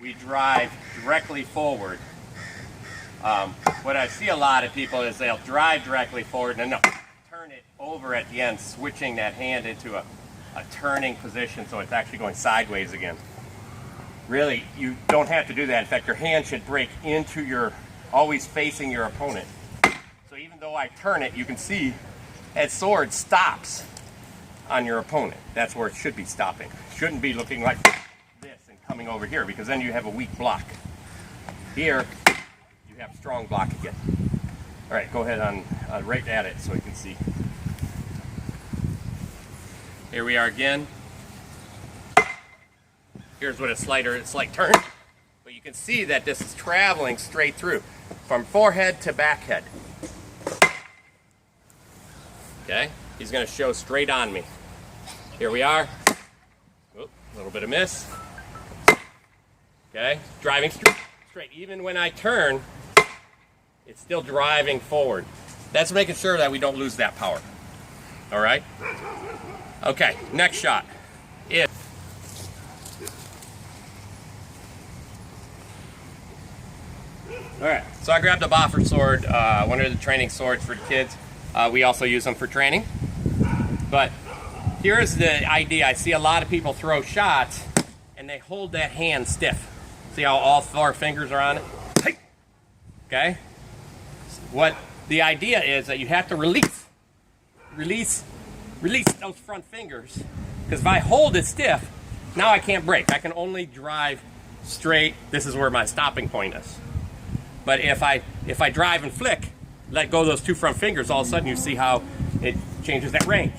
we drive directly forward. What I see a lot of people is they'll drive directly forward and then they'll turn it over at the end, switching that hand into a turning position so it's actually going sideways again. Really, you don't have to do that. In fact, your hand should break into your, always facing your opponent. So even though I turn it, you can see that sword stops on your opponent. That's where it should be stopping. It shouldn't be looking like this and coming over here, because then you have a weak block. Here, you have strong block again. All right, go ahead on right at it so you can see. Here we are again. Here's what a slight turn. But you can see that this is traveling straight through from forehead to back head. Okay, he's going to show straight on me. Here we are. Oop, a little bit of miss. Okay, driving straight. Even when I turn, it's still driving forward. That's making sure that we don't lose that power. All right? Okay, next shot. All right, so I grabbed a boffer sword, one of the training swords for the kids. We also use them for training. But here's the idea. I see a lot of people throw shots and they hold that hand stiff. See how all 4 fingers are on it? Okay? What the idea is that you have to release those front fingers, because if I hold it stiff, now I can't break. I can only drive straight. This is where my stopping point is. But if I drive and flick, let go of those 2 front fingers, all of a sudden you see how it changes that range.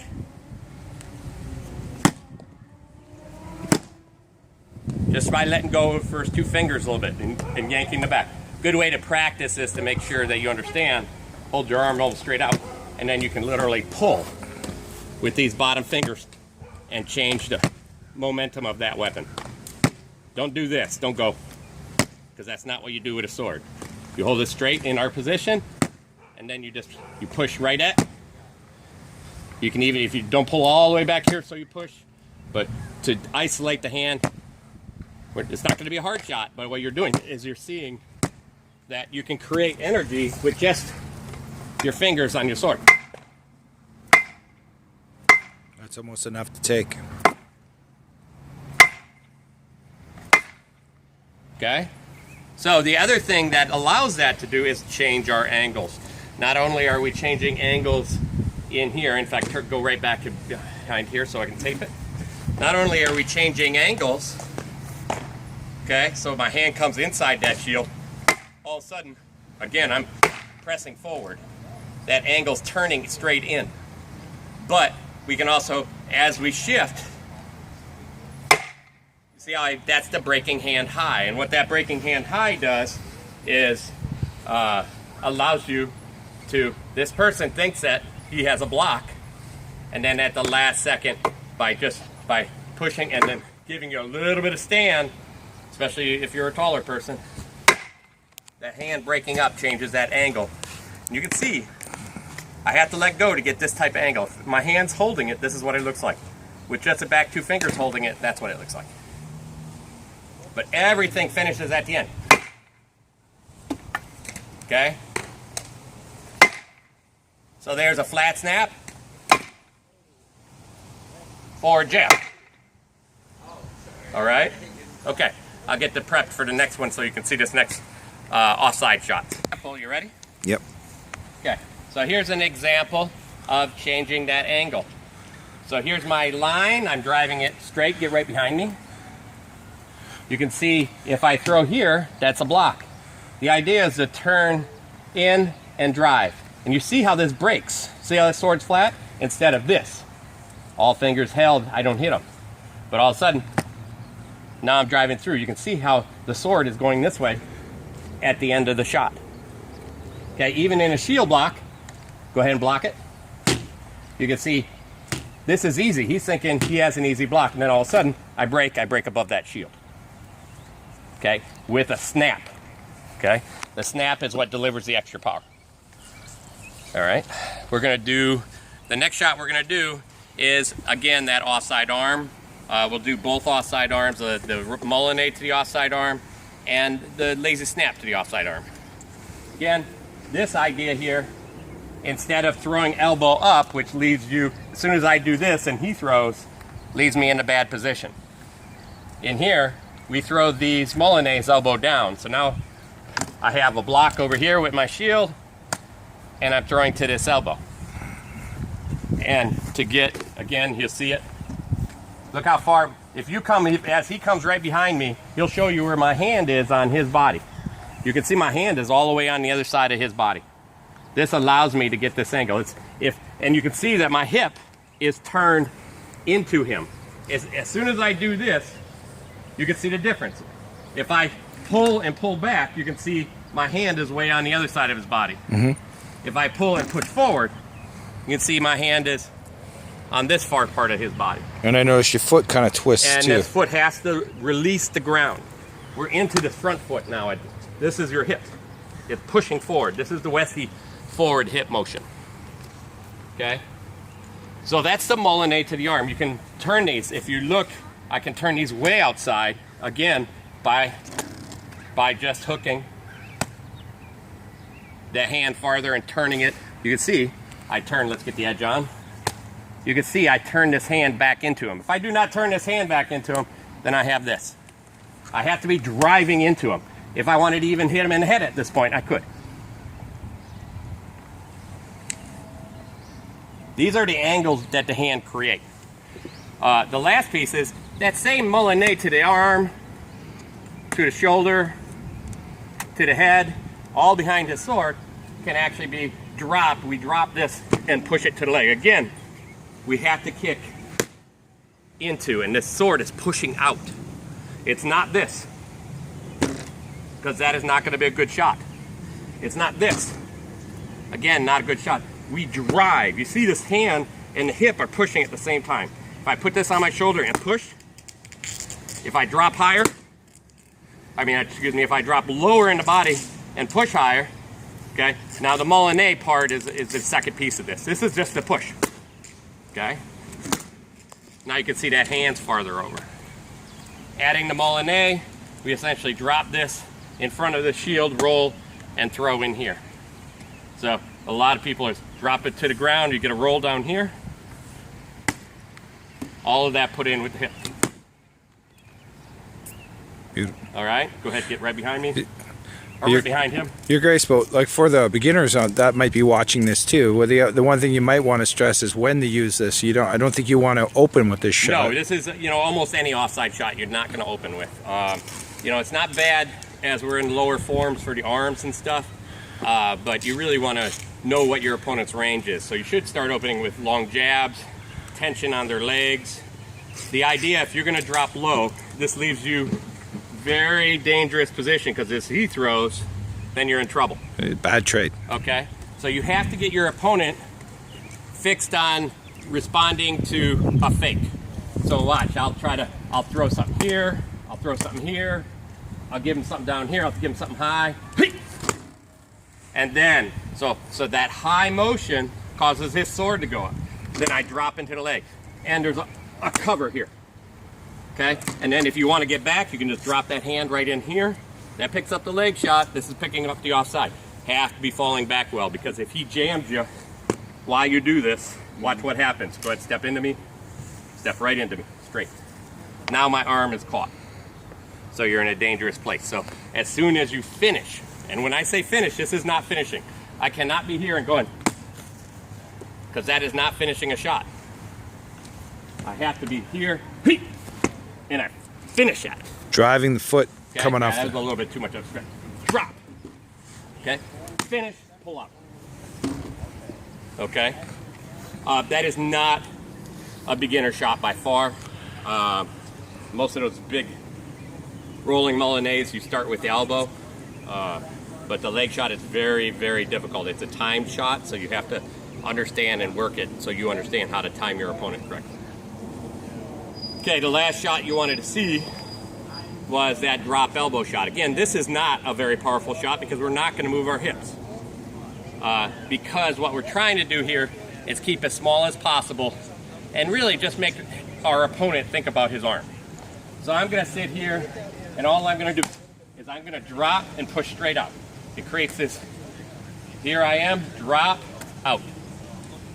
Just by letting go of the first 2 fingers a little bit and yanking the back. Good way to practice this to make sure that you understand. Hold your arm almost straight out, and then you can literally pull with these bottom fingers and change the momentum of that weapon. Don't do this. Don't go, because that's not what you do with a sword. You hold it straight in our position, and then you push right at. You can even, if you don't pull all the way back here, so you push, but to isolate the hand, it's not going to be a hard shot, but what you're doing is you're seeing that you can create energy with just your fingers on your sword. That's almost enough to take. Okay? So the other thing that allows that to do is change our angles. Not only are we changing angles in here, in fact, go right back to behind here so I can tape it. Not only are we changing angles, okay, so my hand comes inside that shield, all of a sudden, again, I'm pressing forward. That angle's turning straight in. But we can also, as we shift, see how that's the breaking hand high. And what that breaking hand high does is allows you to, this person thinks that he has a block, and then at the last second, by pushing and then giving you a little bit of stand, especially if you're a taller person, that hand breaking up changes that angle. And you can see, I have to let go to get this type of angle. If my hand's holding it, this is what it looks like. With just the back 2 fingers holding it, that's what it looks like. But everything finishes at the end. Okay? So there's a flat snap. Forward jab. All right? Okay. I'll get the prepped for the next one so you can see this next offside shot. You ready? Yep. Okay. So here's an example of changing that angle. So here's my line. I'm driving it straight. Get right behind me. You can see if I throw here, that's a block. The idea is to turn in and drive. And you see how this breaks. See how the sword's flat? Instead of this. All fingers held, I don't hit them. But all of a sudden, now I'm driving through. You can see how the sword is going this way at the end of the shot. Okay, even in a shield block, go ahead and block it. You can see this is easy. He's thinking he has an easy block, and then all of a sudden, I break above that shield. Okay, with a snap. Okay, the snap is what delivers the extra power. All right, we're gonna do, the next shot we're gonna do is, again, that offside arm. We'll do both offside arms, the Mullinate to the offside arm, and the lazy snap to the offside arm. Again, this idea here, instead of throwing elbow up, which leaves you, as soon as I do this and he throws, leaves me in a bad position. In here, we throw these Molinets elbow down. So now I have a block over here with my shield, and I'm throwing to this elbow. And to get, again, you'll see it. Look how far, if you come, as he comes right behind me, he'll show you where my hand is on his body. You can see my hand is all the way on the other side of his body. This allows me to get this angle. And you can see that my hip is turned into him. As soon as I do this, you can see the difference. If I pull and pull back, you can see my hand is way on the other side of his body. If I pull and push forward, you can see my hand is on this far part of his body. And I noticed your foot kind of twists and too. And this foot has to release the ground. We're into the front foot now. This is your hip. It's pushing forward. This is the Westie forward hip motion. Okay? So that's the Molinet to the arm. You can turn these. If you look, I can turn these way outside, again, by just hooking the hand farther and turning it. You can see, I turn, let's get the edge on. You can see I turn this hand back into him. If I do not turn this hand back into him, then I have this. I have to be driving into him. If I wanted to even hit him in the head at this point, I could. These are the angles that the hand creates. The last piece is that same Molinet to the arm, to the shoulder, to the head, all behind his sword, can actually be dropped. We drop this and push it to the leg. Again, we have to kick into, and this sword is pushing out. It's not this, because that is not going to be a good shot. It's not this. Again, not a good shot. We drive. You see this hand and the hip are pushing at the same time. If I put this on my shoulder and push, if I drop higher, if I drop lower in the body and push higher, okay? Now the Molinet part is the second piece of this. This is just the push, okay? Now you can see that hand's farther over. Adding the Molinet, we essentially drop this in front of the shield, roll, and throw in here. So a lot of people drop it to the ground, you get a roll down here. All of that put in with the hip. Beautiful. All right, go ahead, get right behind me. Or right behind him. You're Grace, but like for the beginners that might be watching this too, well, the one thing you might want to stress is when to use this. I don't think you want to open with this shot. No, this is almost any offside shot you're not going to open with. It's not bad as we're in lower forms for the arms and stuff, but you really want to know what your opponent's range is. So you should start opening with long jabs, tension on their legs. The idea, if you're going to drop low, this leaves you very dangerous position, because if he throws, then you're in trouble. Bad trade. Okay, so you have to get your opponent fixed on responding to a fake. So watch, I'll throw something here, I'll throw something here, I'll give him something down here, I'll give him something high, and then so that high motion causes his sword to go up. Then I drop into the leg, and there's a cover here. Okay, and then if you want to get back, you can just drop that hand right in here. That picks up the leg shot. This is picking up the offside. Have to be falling back well, because if he jams you while you do this, watch what happens. Go ahead, step into me. Step right into me, straight. Now my arm is caught. So you're in a dangerous place. So as soon as you finish, and when I say finish, this is not finishing. I cannot be here and going, because that is not finishing a shot. I have to be here, and I finish at it. Driving the foot, okay? coming off. That was a little bit too much of a stretch. Drop. Okay. Finish. Pull up. Okay. That is not a beginner shot by far. Most of those big rolling Molinets, you start with the elbow, but the leg shot is very, very difficult. It's a timed shot, so you have to understand and work it so you understand how to time your opponent correctly. Okay, the last shot you wanted to see was that drop elbow shot. Again, this is not a very powerful shot, because we're not going to move our hips. Because what we're trying to do here is keep as small as possible and really just make our opponent think about his arm. So I'm going to sit here, and all I'm going to do is I'm going to drop and push straight out. It creates this, here I am, drop, out.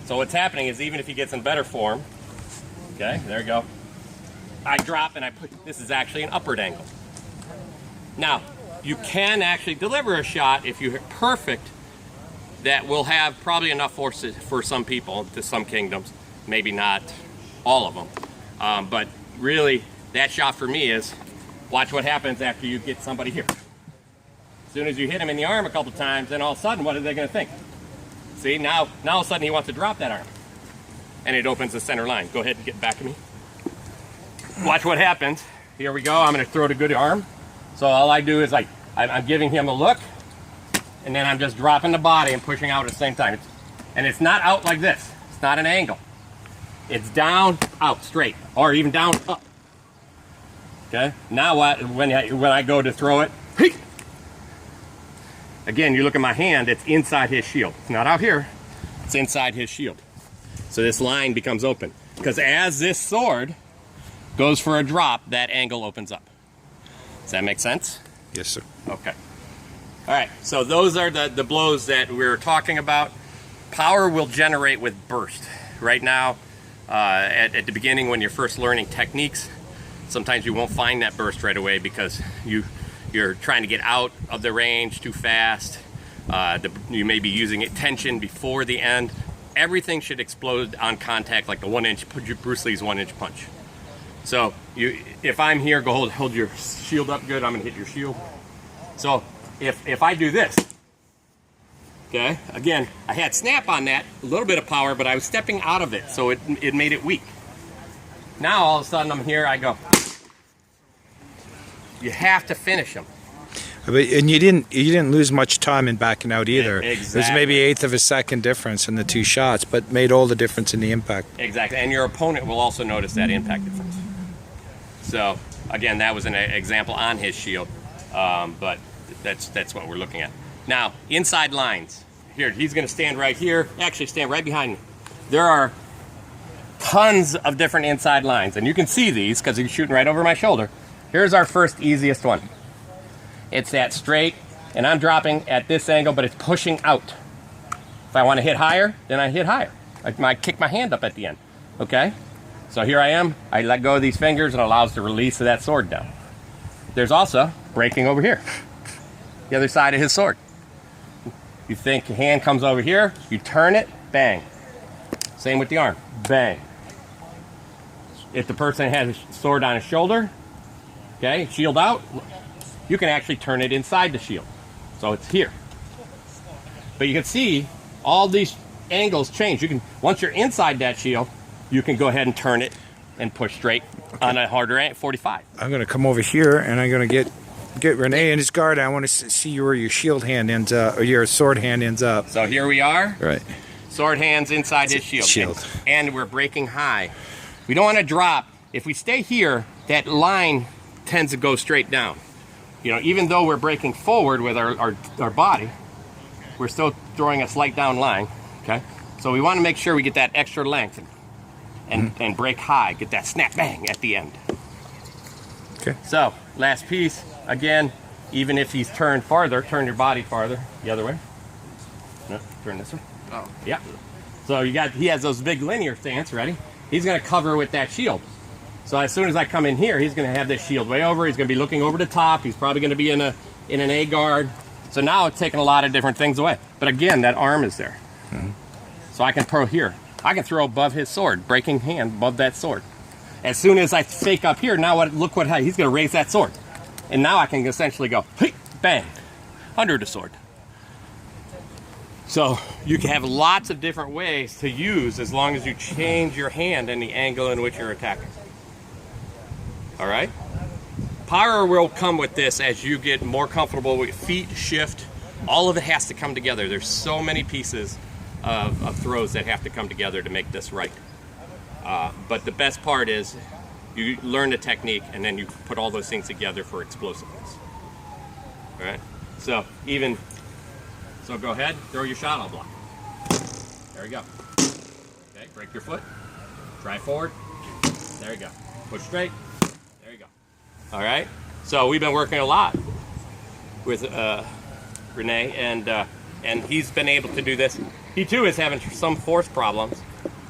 So what's happening is even if he gets in better form, okay, there you go, I drop and I push. This is actually an upward angle. Now, you can actually deliver a shot if you're perfect that will have probably enough forces for some people, to some kingdoms, maybe not all of them. But really, that shot for me is, watch what happens after you get somebody here. As soon as you hit him in the arm a couple times, then all of a sudden, what are they going to think? See, now all of a sudden he wants to drop that arm. And it opens the center line. Go ahead and get back to me. Watch what happens. Here we go. I'm going to throw the good arm. So all I do is I'm giving him a look, and then I'm just dropping the body and pushing out at the same time. And it's not out like this. It's not an angle. It's down, out, straight, or even down, up. Okay? Now when I go to throw it, again, you look at my hand, it's inside his shield. It's not out here. It's inside his shield. So this line becomes open. Because as this sword goes for a drop, that angle opens up. Does that make sense? Yes, sir. Okay. All right, so those are the blows that we're talking about. Power will generate with burst. Right now, at the beginning when you're first learning techniques, sometimes you won't find that burst right away because you're trying to get out of the range too fast. You may be using tension before the end. Everything should explode on contact like the 1-inch, Bruce Lee's 1-inch punch. So if I'm here, go hold your shield up good. I'm gonna hit your shield. So if I do this, okay, again, I had snap on that, a little bit of power, but I was stepping out of it, so it made it weak. Now all of a sudden I'm here, I go. You have to finish them. And you didn't lose much time in backing out either. Exactly. It was maybe 1/8 of a second difference in the two shots, but made all the difference in the impact. Exactly, and your opponent will also notice that impact difference. So again, that was an example on his shield, but that's what we're looking at. Now, inside lines. Here, he's going to stand right here. Actually, stand right behind me. There are tons of different inside lines, and you can see these because he's shooting right over my shoulder. Here's our first easiest one. It's that straight, and I'm dropping at this angle, but it's pushing out. If I want to hit higher, then I hit higher. I kick my hand up at the end, okay? So here I am, I let go of these fingers, and it allows the release of that sword down. There's also breaking over here, the other side of his sword. You think your hand comes over here, you turn it, bang. Same with the arm, bang. If the person has a sword on his shoulder, okay, shield out, you can actually turn it inside the shield. So it's here. But you can see all these angles change. You can, once you're inside that shield, you can go ahead and turn it and push straight on a harder 45. I'm going to come over here and I'm going to get Renee in his guard. I want to see where your shield hand ends up, or your sword hand ends up. So here we are. Right. Sword hands inside his shield. And we're breaking high. We don't want to drop. If we stay here, that line tends to go straight down. You know, even though we're breaking forward with our body, we're still throwing a slight down line, okay? So we want to make sure we get that extra length and break high, get that snap bang at the end. Okay. So, last piece, again, even if he's turned farther, turn your body farther, the other way. No, turn this way. Oh. Yeah. So he has those big linear stance, ready? He's going to cover with that shield. So as soon as I come in here, he's going to have this shield way over. He's going to be looking over the top. He's probably going to be in an A guard. So now it's taking a lot of different things away. But again, that arm is there. Mm-hmm. So I can throw here. I can throw above his sword, breaking hand above that sword. As soon as I fake up here, now look what he's going to raise that sword. And now I can essentially go, hey, bang, under the sword. So you can have lots of different ways to use as long as you change your hand and the angle in which you're attacking. All right? Power will come with this as you get more comfortable with feet, shift. All of it has to come together. There's so many pieces of throws that have to come together to make this right. But the best part is you learn the technique and then you put all those things together for explosiveness. All right? So go ahead, throw your shot, I'll block. There we go. Okay, break your foot. Drive forward. There you go. Push straight. There you go. All right? So we've been working a lot with Renee, and he's been able to do this. He too is having some force problems,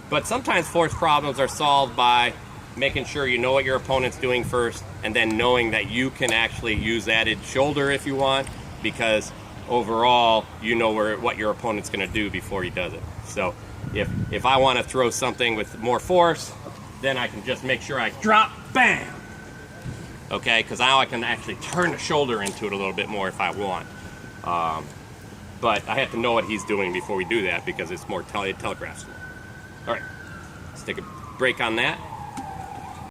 but sometimes force problems are solved by making sure you know what your opponent's doing first, and then knowing that you can actually use added shoulder if you want, because overall you know what your opponent's going to do before he does it. So if I want to throw something with more force, then I can just make sure I drop, bam. Okay, because now I can actually turn the shoulder into it a little bit more if I want. But I have to know what he's doing before we do that, because it's more it telegraphs. All right, let's take a break on that.